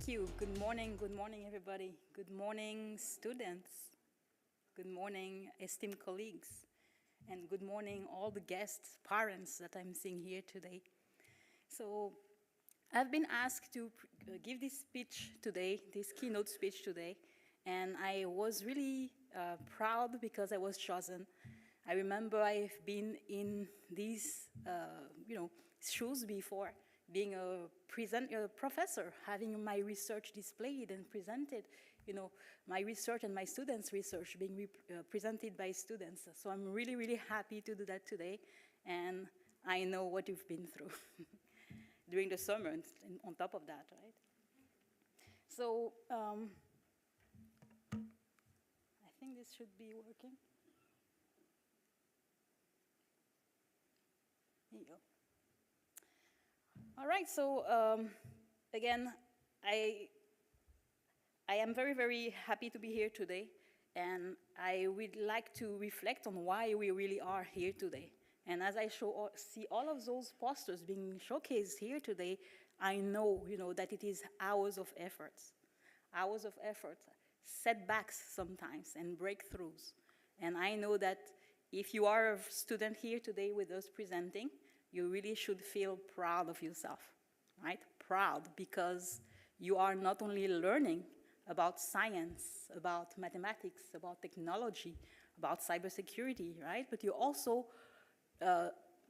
Thank you. Good morning, everybody. Good morning, students. Good morning, esteemed colleagues. And good morning, all the guests, parents that I'm seeing here today. So I've been asked to give this speech today, this keynote speech today, and I was really proud because I was chosen. I remember I've been in these, shoes before, being a professor, having my research displayed and presented, my research and my students' research being presented by students. So I'm really, really happy to do that today, and I know what you've been through during the summer and on top of that, right? So I think this should be working. Here you go. All right, so again, I am very, very happy to be here today, and I would like to reflect on why we really are here today. And as I see all of those posters being showcased here today, I know, that it is hours of effort, setbacks sometimes, and breakthroughs. And I know that if you are a student here today with us presenting, you really should feel proud of yourself, right? Proud, because you are not only learning about science, about mathematics, about technology, about cybersecurity, right? But you're also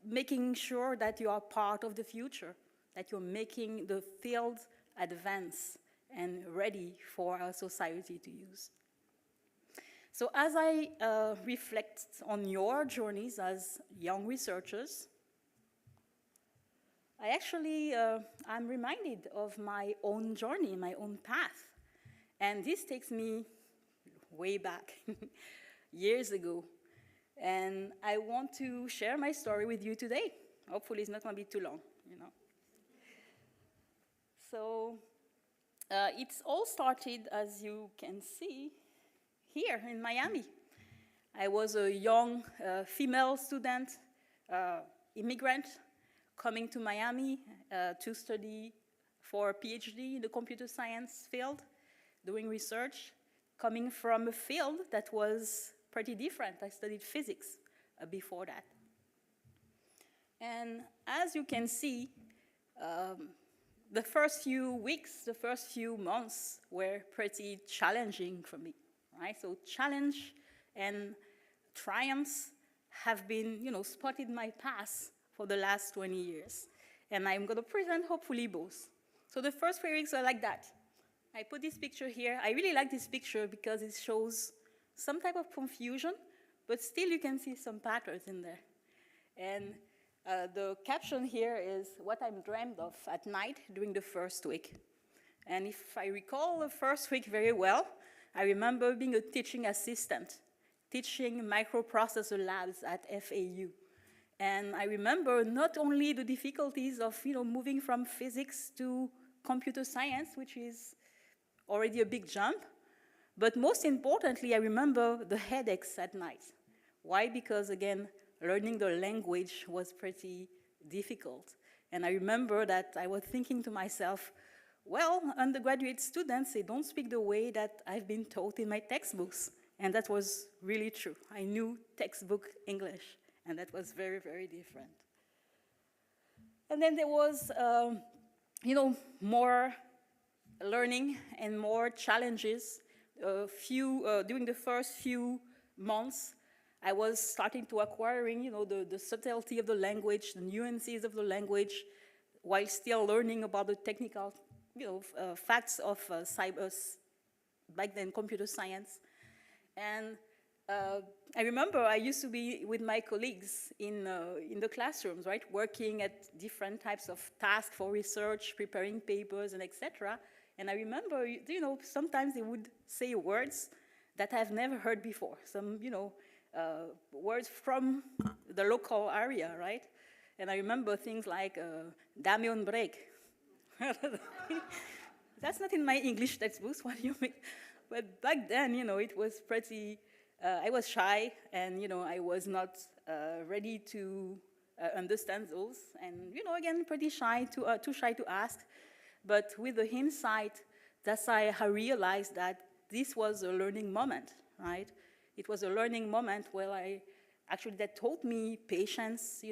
making sure that you are part of the future, that you're making the field advance and ready for our society to use. So as I reflect on your journeys as young researchers, I actually, I'm reminded of my own journey, my own path. And this takes me way back, years ago. And I want to share my story with you today. Hopefully it's not going to be too long, So it's all started, as you can see, here in Miami. I was a young female student, immigrant, coming to Miami to study for a PhD in the computer science field, doing research, coming from a field that was pretty different. I studied physics before that. And as you can see, the first few weeks, the first few months were pretty challenging for me, right? So challenge and triumphs have been, spotted my path for the last 20 years. And I'm going to present, hopefully, both. So the first 3 weeks are like that. I put this picture here. I really like this picture because it shows some type of confusion, but still you can see some patterns in there. And the caption here is what I'm dreamed of at night during the first week. And if I recall the first week very well, I remember being a teaching assistant, teaching microprocessor labs at FAU. And I remember not only the difficulties of moving from physics to computer science, which is already a big jump, but most importantly, I remember the headaches at night. Why? Because, again, learning the language was pretty difficult. And I remember that I was thinking to myself, well, undergraduate students, they don't speak the way that I've been taught in my textbooks. And that was really true. I knew textbook English. And that was very, very different. And then there was, more learning and more challenges. During the first few months, I was starting to acquiring, the subtlety of the language, the nuances of the language, while still learning about the technical, facts of back then, computer science. And I remember I used to be with my colleagues in the classrooms, right, working at different types of tasks for research, preparing papers, and etc. And I remember, sometimes they would say words that I've never heard before. Some, words from the local area, right? And I remember things like "dame un break." That's not in my English textbooks. What do you mean? But back then, it was pretty. I was shy, and I was not ready to understand those, and again, pretty shy, too shy to ask. But with the hindsight, that's why I realized that this was a learning moment, right? It was a learning moment where that taught me patience,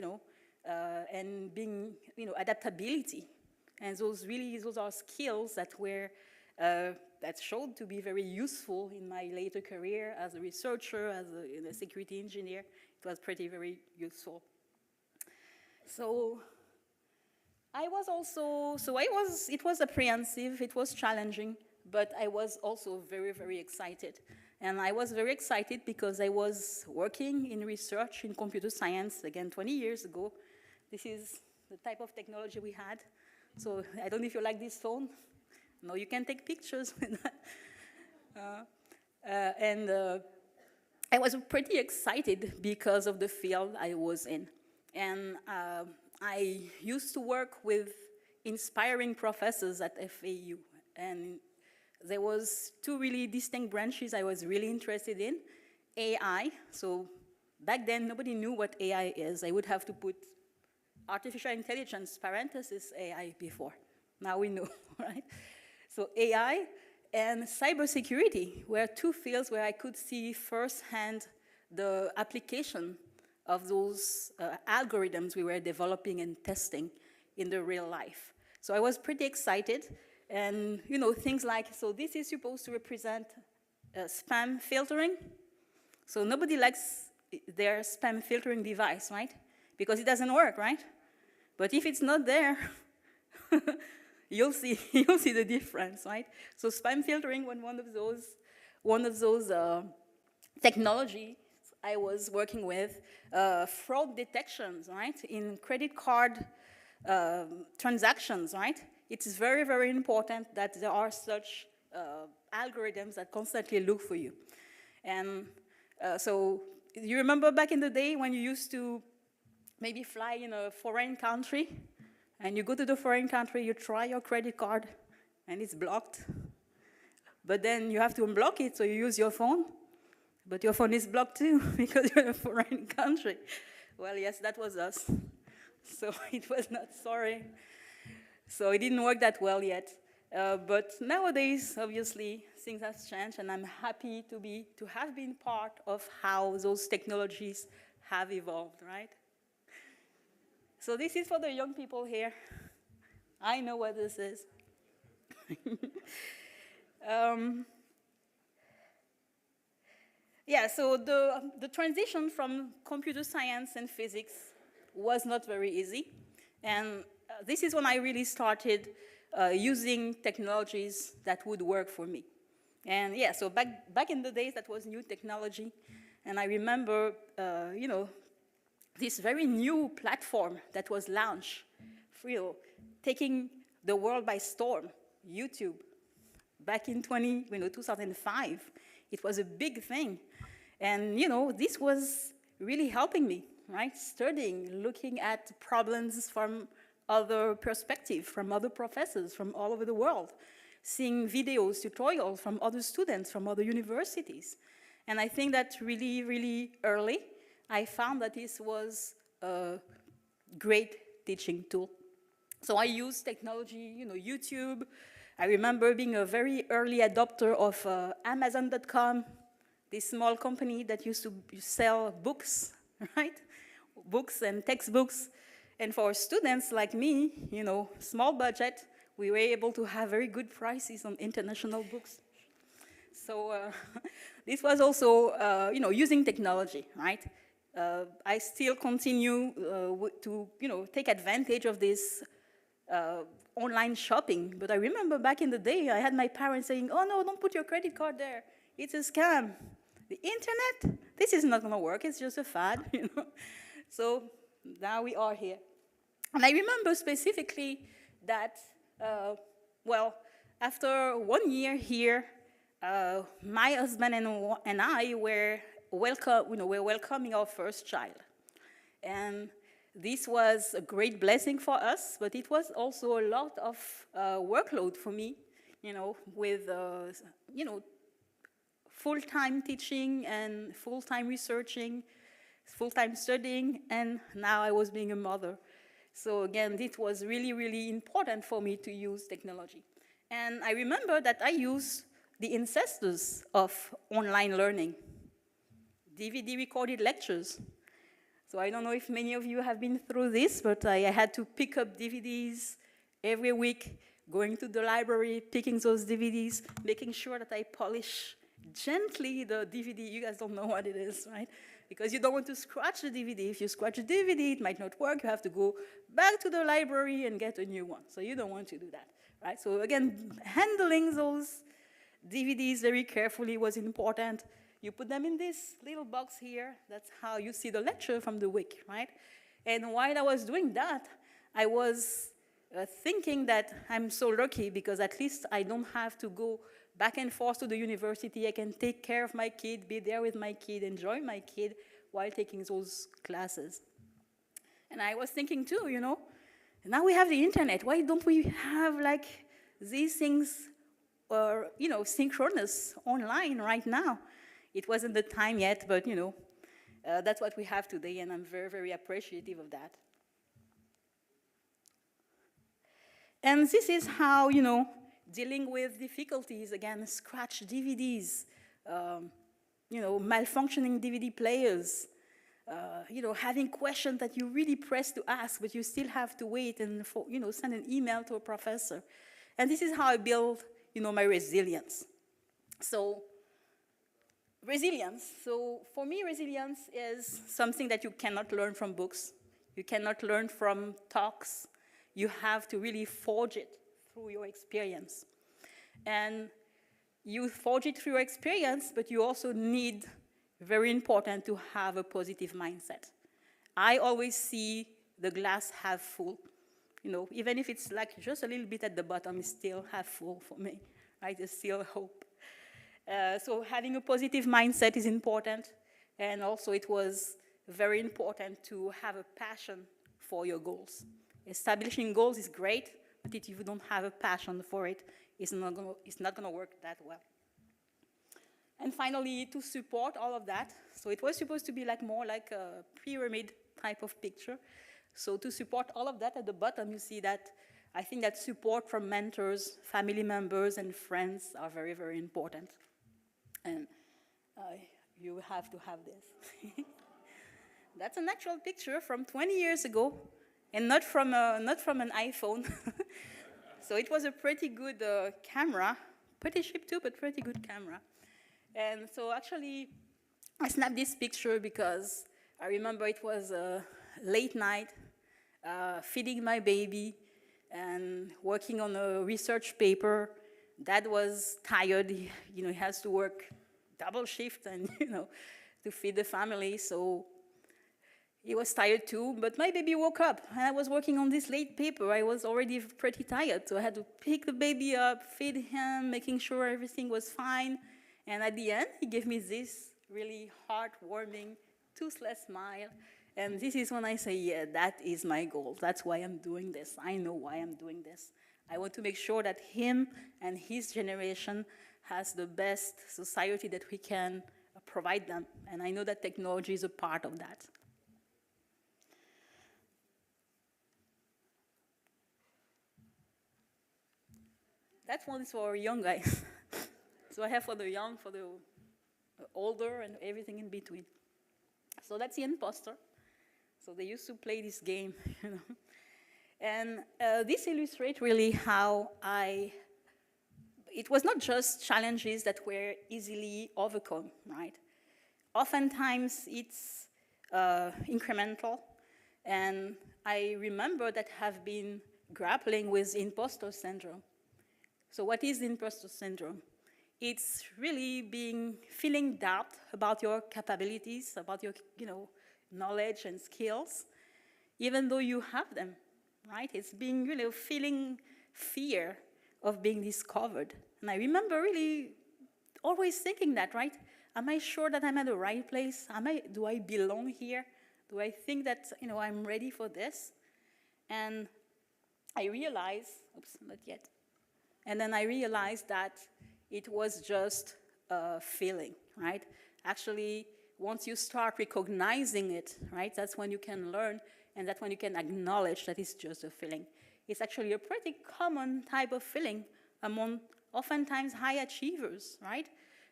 and being, adaptability. And those are skills that that showed to be very useful in my later career as a researcher, as a security engineer. It was very useful. So it was apprehensive, it was challenging, but I was also very, very excited. And I was very excited because I was working in research in computer science, again, 20 years ago. This is the type of technology we had. So I don't know if you like this phone. No, you can take pictures with that. I was pretty excited because of the field I was in. And I used to work with inspiring professors at FAU. And there was two really distinct branches I was really interested in. AI, so back then nobody knew what AI is. I would have to put artificial intelligence, parenthesis AI before. Now we know, right? So AI and cybersecurity were two fields where I could see firsthand the application of those algorithms we were developing and testing in the real life. So I was pretty excited. And things like, so this is supposed to represent spam filtering. So nobody likes their spam filtering device, right? Because it doesn't work, right? But if it's not there, you'll see the difference, right? So spam filtering was one of those technologies I was working with. Fraud detections, right? In credit card transactions, right? It is very, very important that there are such algorithms that constantly look for you. And so you remember back in the day when you used to maybe fly in a foreign country, and you go to the foreign country, you try your credit card, and it's blocked. But then you have to unblock it, so you use your phone. But your phone is blocked too, because you're in a foreign country. Well, yes, that was us. So it was not, sorry. So it didn't work that well yet. But nowadays, obviously, things have changed, and I'm happy to have been part of how those technologies have evolved, right? So this is for the young people here. I know what this is. Yeah, so the transition from computer science and physics was not very easy. And this is when I really started using technologies that would work for me. And yeah, so back in the days, that was new technology. And I remember, this very new platform that was launched, taking the world by storm, YouTube. Back in 2005, it was a big thing. And, this was really helping me, right? Studying, looking at problems from other perspectives, from other professors from all over the world, seeing videos, tutorials from other students from other universities. And I think that really, really early, I found that this was a great teaching tool. So I used technology, YouTube. I remember being a very early adopter of Amazon.com, this small company that used to sell books, right? Books and textbooks. And for students like me, small budget, we were able to have very good prices on international books. So this was also, using technology, right? I still continue to, take advantage of this online shopping. But I remember back in the day, I had my parents saying, oh, no, don't put your credit card there. It's a scam. The internet, this is not going to work. It's just a fad, So now we are here. And I remember specifically that, after 1 year here, my husband and I were welcoming our first child. And this was a great blessing for us, but it was also a lot of workload for me, with, full-time teaching and full-time researching, full-time studying, and now I was being a mother. So again, it was really, really important for me to use technology. And I remember that I used the ancestors of online learning, DVD recorded lectures. So I don't know if many of you have been through this, but I had to pick up DVDs every week, going to the library, picking those DVDs, making sure that I polish gently the DVD. You guys don't know what it is, right? Because you don't want to scratch the DVD. If you scratch the DVD, it might not work. You have to go back to the library and get a new one. So you don't want to do that, right? So again, handling those DVDs very carefully was important. You put them in this little box here. That's how you see the lecture from the week, right? And while I was doing that, I was thinking that I'm so lucky because at least I don't have to go back and forth to the university. I can take care of my kid, be there with my kid, enjoy my kid while taking those classes. And I was thinking too, you know, now we have the internet. Why don't we have like these things, you know, synchronous online right now? It wasn't the time yet, but you know, that's what we have today, and I'm very, very appreciative of that. And this is how, you know, dealing with difficulties, again, scratch DVDs, you know, malfunctioning DVD players, you know, having questions that you really press to ask, but you still have to wait and, you know, send an email to a professor. And this is how I build, you know, my resilience. So, resilience. So for me, resilience is something that you cannot learn from books. You cannot learn from talks. You have to really forge it through your experience. And you forge it through your experience, but you also need, very important, to have a positive mindset. I always see the glass half full. You know, even if it's like just a little bit at the bottom, it's still half full for me, right? There's still hope. So having a positive mindset is important, and also it was very important to have a passion for your goals. Establishing goals is great, but if you don't have a passion for it, it's not going to work that well. And finally, to support all of that, so it was supposed to be like more like a pyramid type of picture. So to support all of that, at the bottom you see that I think that support from mentors, family members, and friends are very, very important. And you have to have this. That's an actual picture from 20 years ago, and not from an iPhone. So it was a pretty good camera, pretty cheap too, but pretty good camera. And so actually, I snapped this picture because I remember it was a late night, feeding my baby and working on a research paper. Dad was tired, you know, he has to work double shift and, you know, to feed the family, so he was tired too, but my baby woke up, and I was working on this late paper. I was already pretty tired, so I had to pick the baby up, feed him, making sure everything was fine, and at the end, he gave me this really heartwarming, toothless smile, and this is when I say, yeah, that is my goal. That's why I'm doing this. I know why I'm doing this. I want to make sure that him and his generation has the best society that we can provide them. And I know that technology is a part of that. That one is for young guys. So I have for the young, for the older, and everything in between. So that's the imposter. So they used to play this game, you know. And this illustrates really how it was not just challenges that were easily overcome, right? Oftentimes it's incremental, and I remember that have been grappling with imposter syndrome. So what is imposter syndrome? It's really feeling doubt about your capabilities, about your, you know, knowledge and skills, even though you have them, right? It's being, you know, feeling fear of being discovered. And I remember really always thinking that, right? Am I sure that I'm at the right place? Do I belong here? Do I think that, you know, I'm ready for this? And I realized, oops, not yet. And then I realized that it was just a feeling, right? Actually, once you start recognizing it, right, that's when you can learn, and that's when you can acknowledge that it's just a feeling. It's actually a pretty common type of feeling among oftentimes high achievers, right?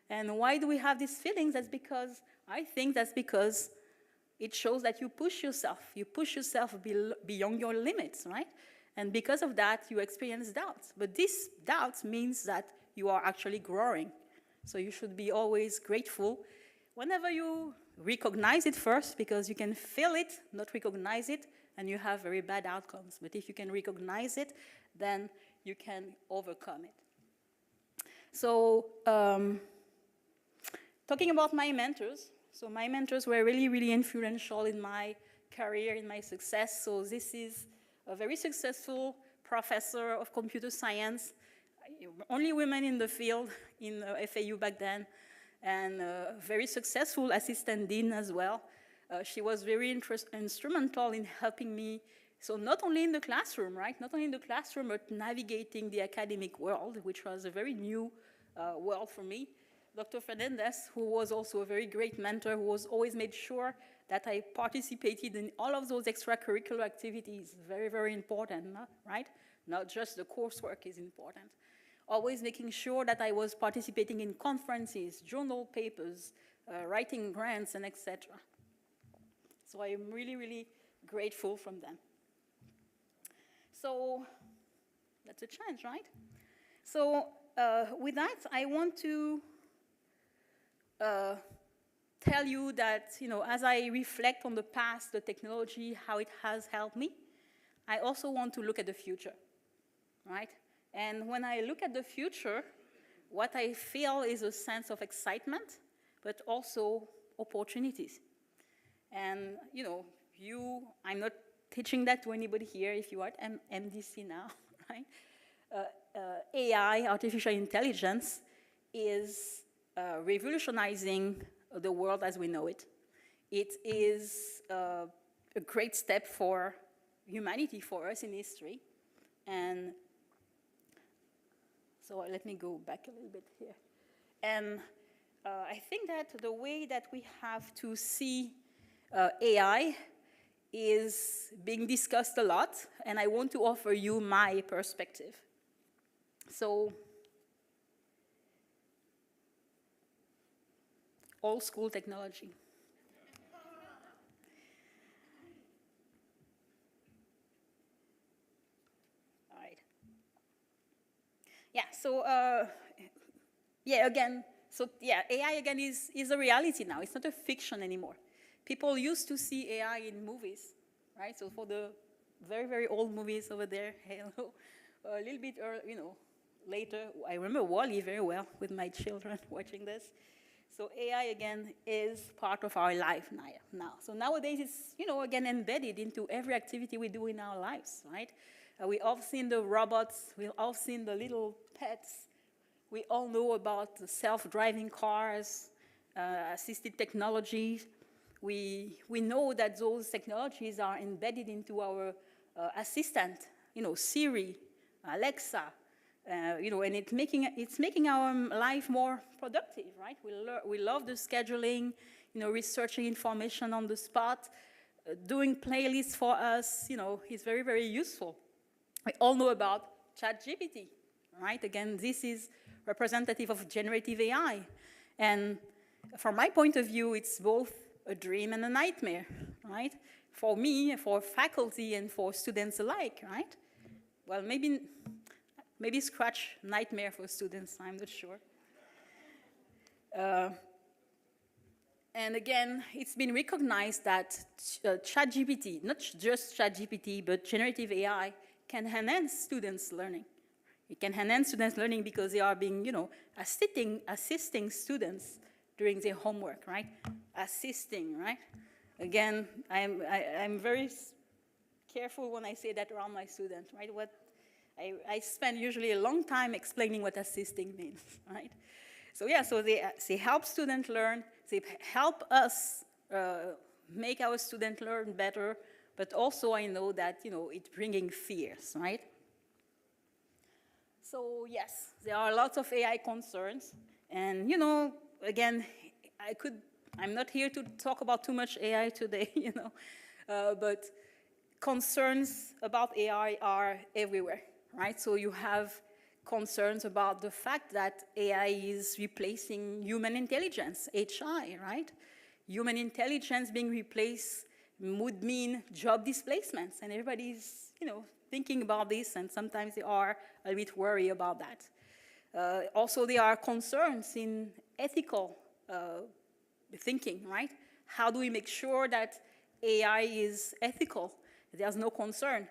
And why do we have these feelings? I think that's because it shows that you push yourself beyond your limits, right? And because of that, you experience doubts. But this doubt means that you are actually growing. So you should be always grateful whenever you recognize it first, because you can feel it, not recognize it, and you have very bad outcomes. But if you can recognize it, then you can overcome it. So talking about my mentors, so my mentors were really, really influential in my career, in my success. So this is a very successful professor of computer science, only women in the field in FAU back then, and a very successful assistant dean as well. She was very instrumental in helping me, so not only in the classroom, right? Not only in the classroom, but navigating the academic world, which was a very new world for me. Dr. Fernandez, who was also a very great mentor, who was always made sure that I participated in all of those extracurricular activities. Very, very important, right? Not just the coursework is important. Always making sure that I was participating in conferences, journal papers, writing grants, and etc. So I am really, really grateful from them. So that's a challenge, right? So with that, I want to tell you that, as I reflect on the past, the technology, how it has helped me, I also want to look at the future, right? And when I look at the future, what I feel is a sense of excitement, but also opportunities. And, I'm not teaching that to anybody here if you are at MDC now, right? AI, artificial intelligence, is revolutionizing the world as we know it. It is a great step for humanity, for us in history. And so let me go back a little bit here. And I think that the way that we have to see AI is being discussed a lot, and I want to offer you my perspective. So, old school technology. All right. Yeah, so, AI again is a reality now. It's not a fiction anymore. People used to see AI in movies, right? So for the very, very old movies over there, hello, a little bit, later, I remember WALL-E very well with my children watching this. So AI, again, is part of our life now. So nowadays, it's, again, embedded into every activity we do in our lives, right? We all seen the robots. We've all seen the little pets. We all know about the self-driving cars, assisted technologies. We know that those technologies are embedded into our assistant, Siri, Alexa, and it's making our life more productive, right? We love the scheduling, researching information on the spot, doing playlists for us, is very, very useful. We all know about ChatGPT, right? Again, this is representative of generative AI. And from my point of view, it's both a dream and a nightmare, right? For me, for faculty, and for students alike, right? Well, maybe scratch nightmare for students, I'm not sure. And again, it's been recognized that ChatGPT, not just ChatGPT, but generative AI, can enhance students' learning. It can enhance students' learning because they are being, assisting students during their homework, right? Assisting, right? Again, I'm very careful when I say that around my students, right? I spend usually a long time explaining what assisting means, right? So yeah, so they help students learn, they help us make our students learn better, but also I know that, it's bringing fears, right? So yes, there are lots of AI concerns, and again, I'm not here to talk about too much AI today, but concerns about AI are everywhere, right? So you have concerns about the fact that AI is replacing human intelligence, HI, right? Human intelligence being replaced would mean job displacements, and everybody's, thinking about this, and sometimes they are a bit worried about that. Also, there are concerns in ethical thinking, right? How do we make sure that AI is ethical? There's no concern.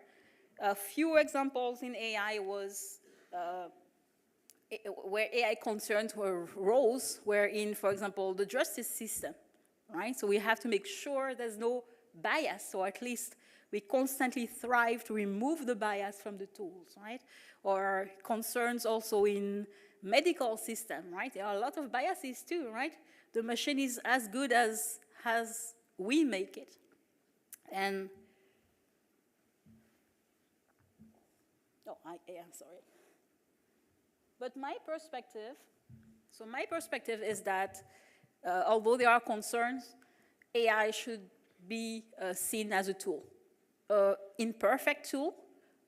A few examples in AI was where AI concerns rose were in, for example, the justice system, right? So we have to make sure there's no bias, or at least we constantly strive to remove the bias from the tools, right? Or concerns also in medical system, right? There are a lot of biases too, right? The machine is as good as we make it. And, I'm sorry. But my perspective is that although there are concerns, AI should be seen as a tool. Imperfect tool,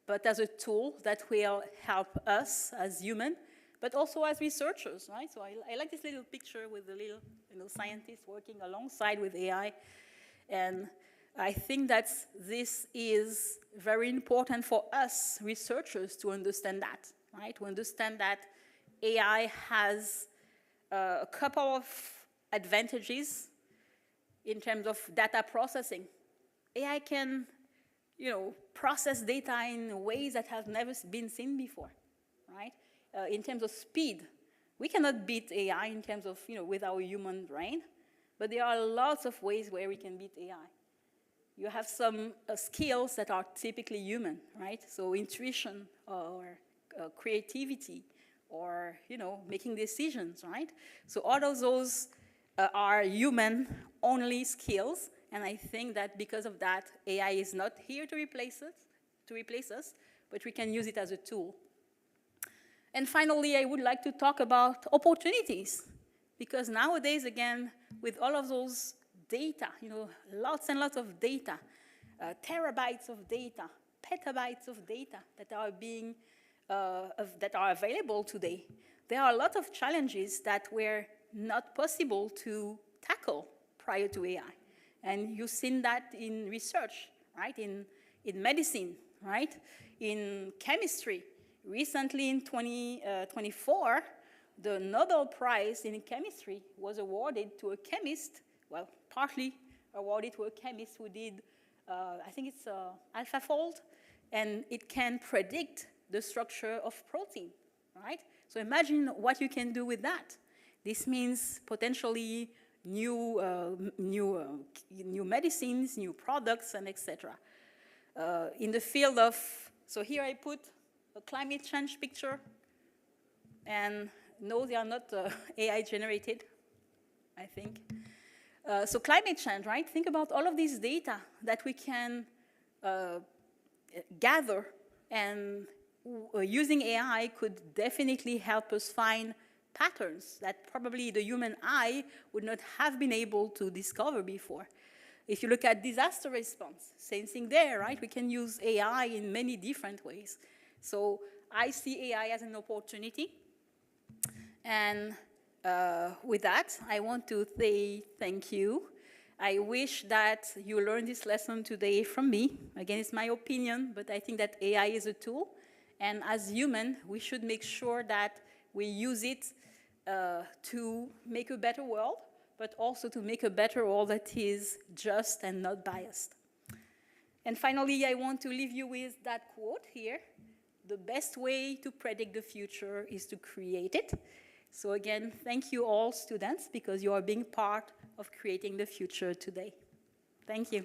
but as a tool that will help us as humans, but also as researchers, right? So I like this little picture with the little scientist working alongside with AI. And I think that this is very important for us researchers to understand that, right? To understand that AI has a couple of advantages in terms of data processing. AI can, process data in ways that have never been seen before, right? In terms of speed, we cannot beat AI in terms of, with our human brain, but there are lots of ways where we can beat AI. You have some skills that are typically human, right? So intuition or creativity or, making decisions, right? So all of those are human-only skills, and I think that because of that, AI is not here to replace us, but we can use it as a tool. And finally, I would like to talk about opportunities, because nowadays, again, with all of those data, lots and lots of data, terabytes of data, petabytes of data that are available today, there are a lot of challenges that were not possible to tackle prior to AI. And you've seen that in research, right? In medicine, right? In chemistry. Recently in 2024, the Nobel Prize in chemistry was awarded to a chemist, well, partly awarded to a chemist who did, I think it's AlphaFold, and it can predict the structure of protein, right? So imagine what you can do with that. This means potentially new medicines, new products, and etc. In the field of, so here I put a climate change picture, and no, they are not AI generated, I think. So climate change, right? Think about all of these data that we can gather, and using AI could definitely help us find patterns that probably the human eye would not have been able to discover before. If you look at disaster response, same thing there, right? We can use AI in many different ways. So I see AI as an opportunity. And with that, I want to say thank you. I wish that you learned this lesson today from me. Again, it's my opinion, but I think that AI is a tool. And as humans, we should make sure that we use it to make a better world, but also to make a better world that is just and not biased. And finally, I want to leave you with that quote here. The best way to predict the future is to create it. So again, thank you all students, because you are being part of creating the future today. Thank you.